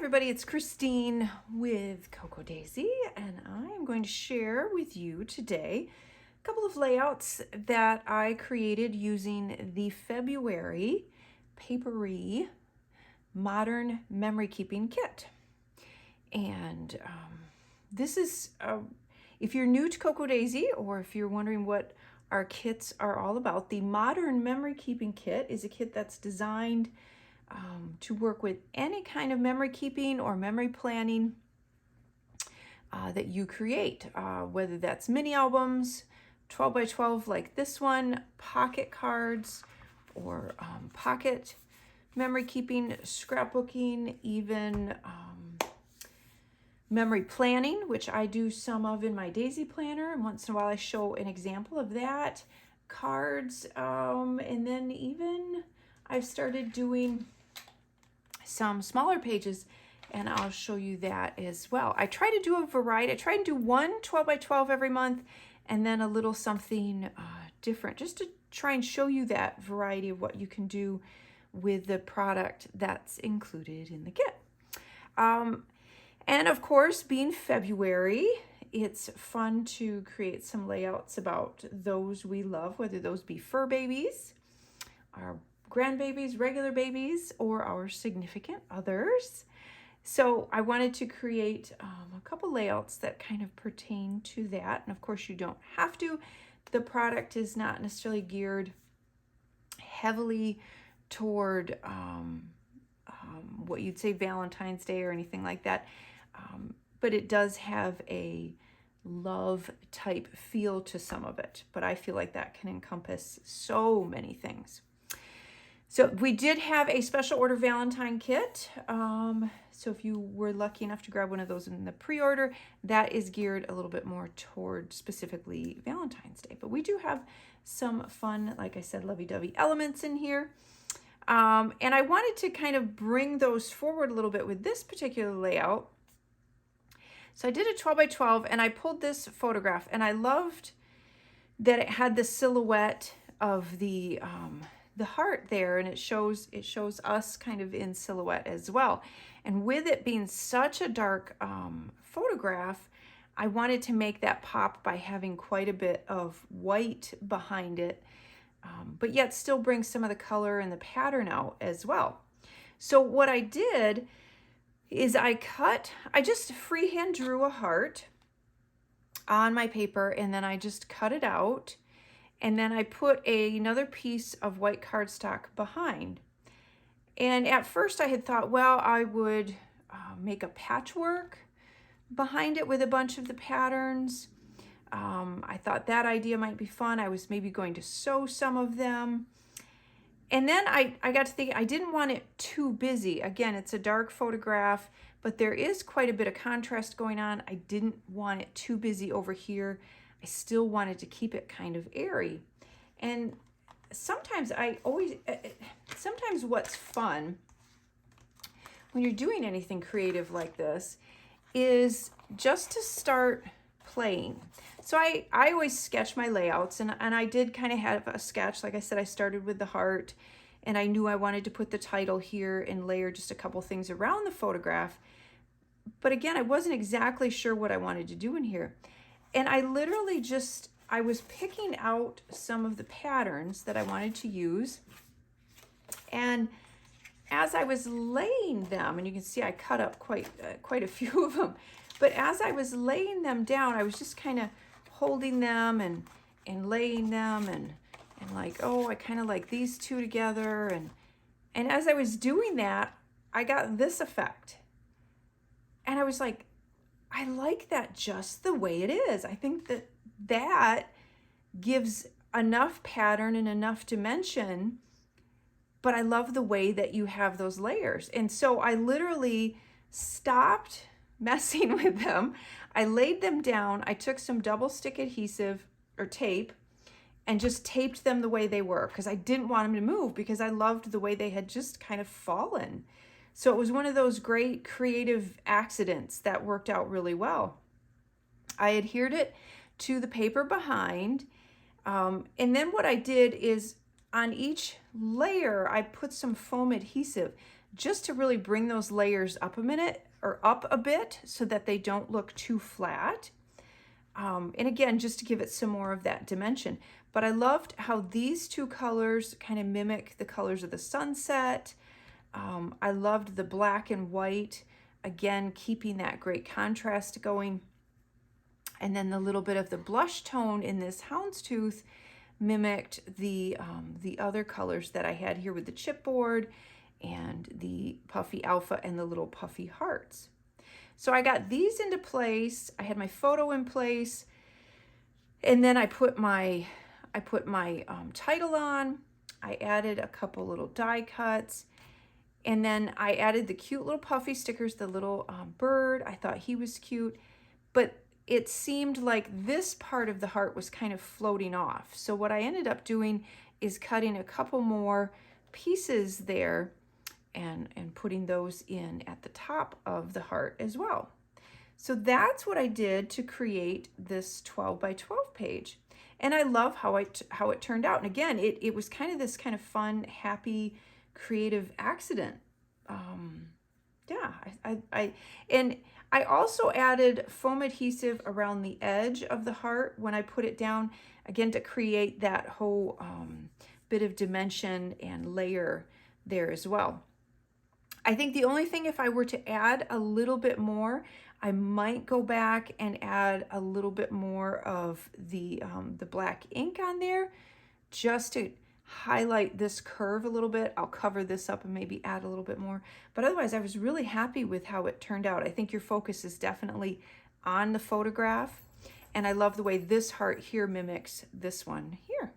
Everybody, it's Christine with Cocoa Daisy, and I am going to share with you today a couple of layouts that I created using the February Paperie Modern Memory Keeping Kit. And this is, if you're new to Cocoa Daisy, or if you're wondering what our kits are all about, the Modern Memory Keeping Kit is a kit that's designed to work with any kind of memory keeping or memory planning that you create, whether that's mini albums, 12 by 12 like this one, pocket cards, or pocket memory keeping, scrapbooking, even memory planning, which I do some of in my Daisy Planner, and once in a while I show an example of that, cards, and then even I've started doing some smaller pages, and I'll show you that as well. I try to do a variety. I try and do one 12 by 12 every month, and then a little something different, just to try and show you that variety of what you can do with the product that's included in the kit. And of course, being February, it's fun to create some layouts about those we love, whether those be fur babies, our grandbabies, regular babies, or our significant others. So I wanted to create a couple layouts that kind of pertain to that. And of course, you don't have to. The product is not necessarily geared heavily toward what you'd say Valentine's Day or anything like that. But it does have a love type feel to some of it. But I feel like that can encompass so many things. So we did have a special order Valentine kit. So if you were lucky enough to grab one of those in the pre-order, that is geared a little bit more toward specifically Valentine's Day. But we do have some fun, like I said, lovey-dovey elements in here. And I wanted to kind of bring those forward a little bit with this particular layout. So I did a 12 by 12, and I pulled this photograph, and I loved that it had the silhouette of the heart there, and it shows us kind of in silhouette as well. And with it being such a dark photograph, I wanted to make that pop by having quite a bit of white behind it, but yet still bring some of the color and the pattern out as well. So what I did is I just freehand drew a heart on my paper, and then I just cut it out. And then I put another piece of white cardstock behind. And at first I had thought, well, I would make a patchwork behind it with a bunch of the patterns. I thought that idea might be fun. I was maybe going to sew some of them. And then I got to think, I didn't want it too busy. Again, it's a dark photograph, but there is quite a bit of contrast going on. I didn't want it too busy over here. I still wanted to keep it kind of airy. And sometimes sometimes what's fun when you're doing anything creative like this is just to start playing. So I always sketch my layouts, and I did kind of have a sketch. Like I said, I started with the heart, and I knew I wanted to put the title here and layer just a couple things around the photograph. But again, I wasn't exactly sure what I wanted to do in here. And I literally I was picking out some of the patterns that I wanted to use. And as I was laying them, and you can see I cut up quite a few of them, but as I was laying them down, I was just kind of holding them and laying them and like, oh, I kind of like these two together. And as I was doing that, I got this effect. And I was like, I like that just the way it is. I think that gives enough pattern and enough dimension, but I love the way that you have those layers. And so I literally stopped messing with them. I laid them down. I took some double stick adhesive or tape and just taped them the way they were, because I didn't want them to move, because I loved the way they had just kind of fallen. So it was one of those great creative accidents that worked out really well. I adhered it to the paper behind. And then what I did is on each layer, I put some foam adhesive just to really bring those layers up a bit so that they don't look too flat. And again, just to give it some more of that dimension. But I loved how these two colors kind of mimic the colors of the sunset. I loved the black and white, again, keeping that great contrast going. And then the little bit of the blush tone in this houndstooth mimicked the other colors that I had here with the chipboard and the puffy alpha and the little puffy hearts. So I got these into place. I had my photo in place, and then I put my title on. I added a couple little die cuts, and then I added the cute little puffy stickers, the little bird. I thought he was cute, but it seemed like this part of the heart was kind of floating off. So what I ended up doing is cutting a couple more pieces there and putting those in at the top of the heart as well. So that's what I did to create this 12 by 12 page. And I love how it turned out. And again, it was kind of this kind of fun, happy, creative accident. And I also added foam adhesive around the edge of the heart when I put it down, again, to create that whole bit of dimension and layer there as well. I think the only thing, if I were to add a little bit more, I might go back and add a little bit more of the black ink on there just to highlight this curve a little bit. I'll cover this up and maybe add a little bit more. But otherwise, I was really happy with how it turned out. I think your focus is definitely on the photograph. And I love the way this heart here mimics this one here.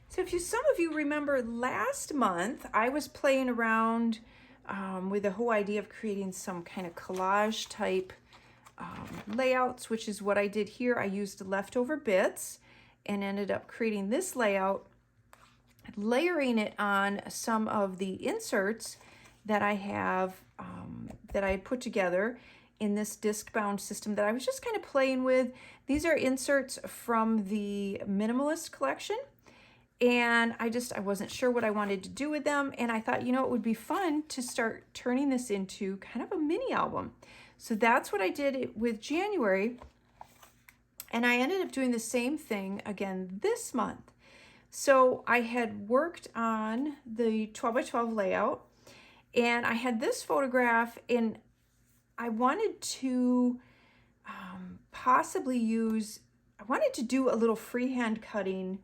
So some of you remember last month, I was playing around with the whole idea of creating some kind of collage type layouts, which is what I did here. I used leftover bits and ended up creating this layout, layering it on some of the inserts that I have, that I put together in this disc bound system that I was just kind of playing with. These are inserts from the Minimalist collection. And I wasn't sure what I wanted to do with them. And I thought, it would be fun to start turning this into kind of a mini album. So that's what I did with January. And I ended up doing the same thing again this month. So I had worked on the 12 by 12 layout, and I had this photograph, and I wanted to I wanted to do a little freehand cutting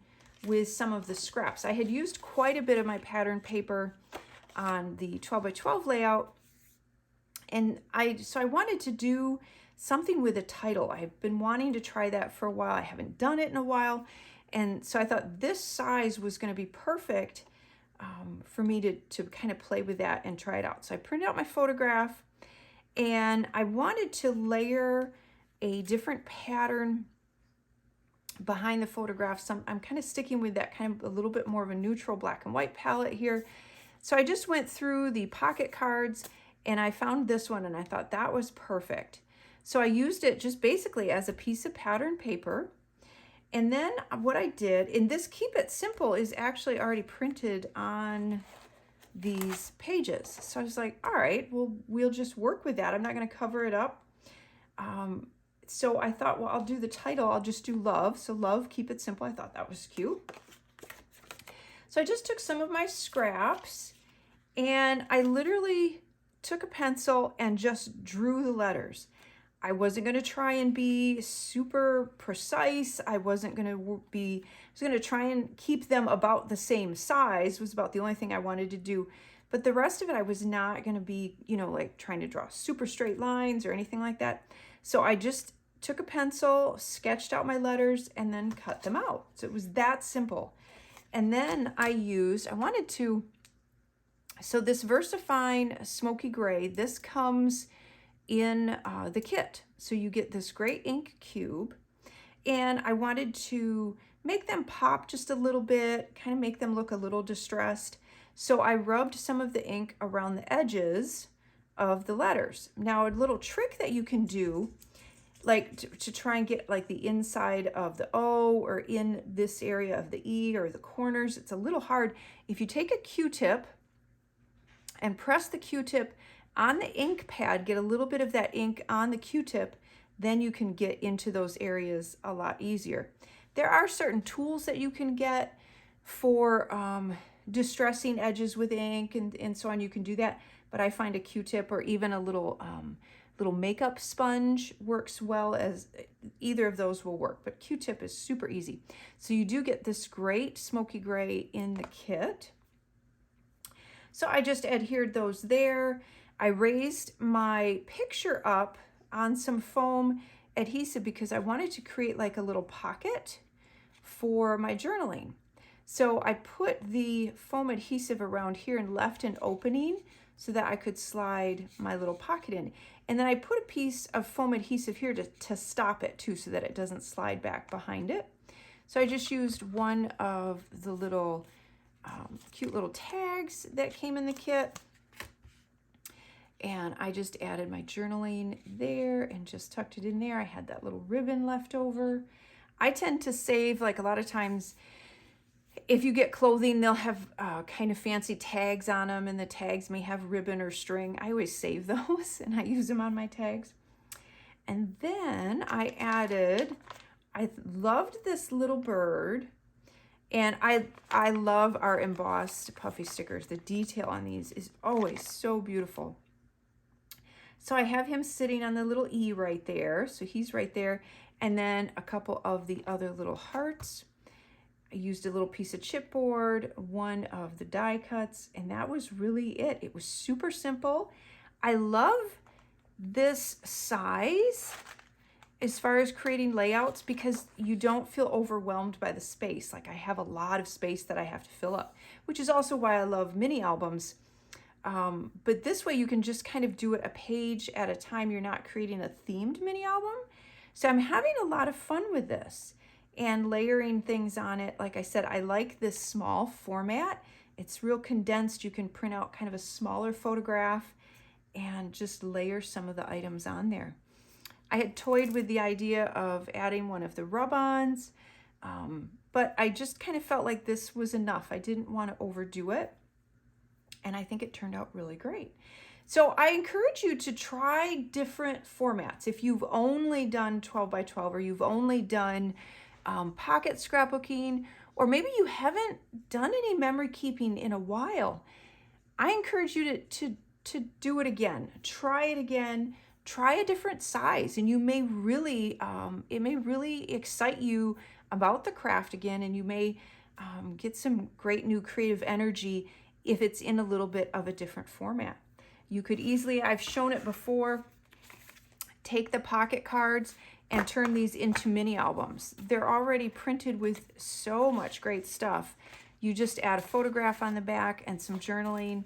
with some of the scraps. I had used quite a bit of my pattern paper on the 12 by 12 layout, and so I wanted to do something with a title. I've been wanting to try that for a while. I haven't done it in a while, and so I thought this size was going to be perfect for me to kind of play with that and try it out. So I printed out my photograph, and I wanted to layer a different pattern behind the photograph. I'm kind of sticking with that kind of a little bit more of a neutral black and white palette here. So I just went through the pocket cards, and I found this one, and I thought that was perfect. So I used it just basically as a piece of pattern paper. And then what I did, and this Keep It Simple is actually already printed on these pages. So I was like, all right, well, we'll just work with that. I'm not going to cover it up. So I thought, well, I'll do the title. I'll just do love. So love, keep it simple. I thought that was cute. So I just took some of my scraps, and I literally took a pencil and just drew the letters. I wasn't going to try and be super precise. I was going to try and keep them about the same size, was about the only thing I wanted to do. But the rest of it, I was not going to be, like trying to draw super straight lines or anything like that. So I just took a pencil, sketched out my letters, and then cut them out. So it was that simple. And then so this VersaFine Smoky Gray, this comes in the kit. So you get this gray ink cube, and I wanted to make them pop just a little bit, kind of make them look a little distressed. So I rubbed some of the ink around the edges of the letters. Now, a little trick that you can do like to try and get like the inside of the O or in this area of the E or the corners. It's a little hard. If you take a Q-tip and press the Q-tip on the ink pad, get a little bit of that ink on the Q-tip, then you can get into those areas a lot easier. There are certain tools that you can get for distressing edges with ink and so on. You can do that, but I find a Q-tip or even a little makeup sponge works well. As either of those will work, but Q-tip is super easy. So you do get this great smoky gray in the kit. So I just adhered those there. I raised my picture up on some foam adhesive because I wanted to create like a little pocket for my journaling. So I put the foam adhesive around here and left an opening so that I could slide my little pocket in. And then I put a piece of foam adhesive here to stop it too, so that it doesn't slide back behind it. So I just used one of the little cute little tags that came in the kit. And I just added my journaling there and just tucked it in there. I had that little ribbon left over. I tend to save, like a lot of times, if you get clothing, they'll have kind of fancy tags on them, and the tags may have ribbon or string. I always save those and I use them on my tags. And then I loved this little bird, and I love our embossed puffy stickers. The detail on these is always so beautiful. So I have him sitting on the little E right there. So he's right there. And then a couple of the other little hearts. I used a little piece of chipboard, one of the die cuts, and that was really it. It was super simple. I love this size as far as creating layouts because you don't feel overwhelmed by the space. Like I have a lot of space that I have to fill up, which is also why I love mini albums. But this way you can just kind of do it a page at a time. You're not creating a themed mini album. So I'm having a lot of fun with this and layering things on it. Like I said, I like this small format. It's real condensed. You can print out kind of a smaller photograph and just layer some of the items on there. I had toyed with the idea of adding one of the rub-ons, but I just kind of felt like this was enough. I didn't want to overdo it. And I think it turned out really great. So I encourage you to try different formats. If you've only done 12 by 12 or you've only done pocket scrapbooking, or maybe you haven't done any memory keeping in a while, I encourage you to do it again. Try it again. Try a different size, and you may really, it may really excite you about the craft again, and you may get some great new creative energy if it's in a little bit of a different format. You could easily, I've shown it before, take the pocket cards and turn these into mini albums. They're already printed with so much great stuff. You just add a photograph on the back and some journaling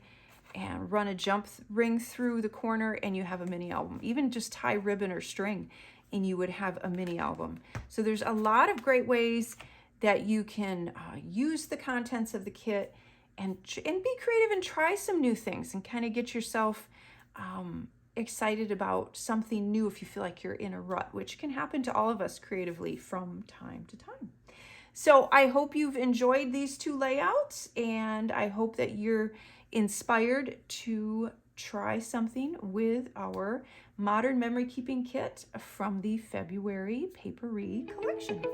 and run a jump ring through the corner and you have a mini album. Even just tie ribbon or string and you would have a mini album. So there's a lot of great ways that you can use the contents of the kit and be creative and try some new things and kind of get yourself excited about something new if you feel like you're in a rut, which can happen to all of us creatively from time to time. So I hope you've enjoyed these two layouts, and I hope that you're inspired to try something with our Modern Memory Keeping Kit from the February Paperie collection.